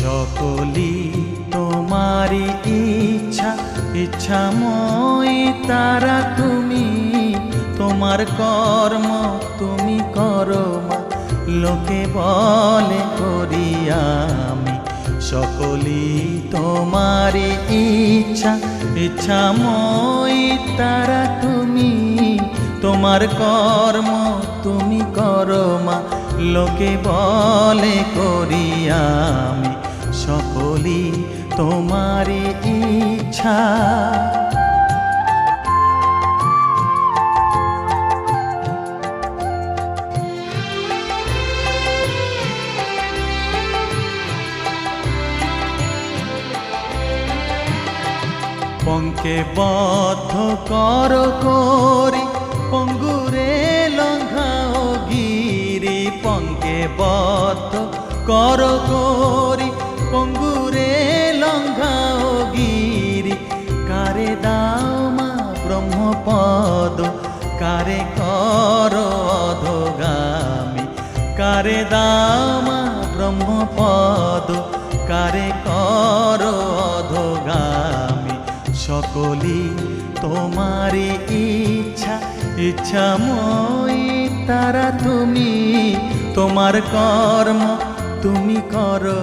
সকলি তোমারি ইচ্ছা, ইচ্ছাময়ী তারা তুমি। তোমার কর্ম তুমি করো মা, লোকে বলে করি আমি। সকলি তোমারি ইচ্ছা, ইচ্ছাময়ী তারা তুমি। তোমার কর্ম তুমি করো মা, লোকে বলে করি আমি। সকলি তোমারি ইচ্ছা। পঙ্কে বদ্ধ কর করি, পঙ্গুরে লঙ্ঘাও গিরি। পঙ্কে বদ্ধ কর করি, পঙ্গুরে লঙ্ঘাও গিরি। কারে দাও মা ব্রহ্মপদ, কারে কর অধগামী। কারে দাও মা ব্রহ্মপদ, কারে কর অধগামী। সকলি তোমারি ইচ্ছা, ইচ্ছাময়ী তারা তুমি। তোমার কর্ম তুমি করো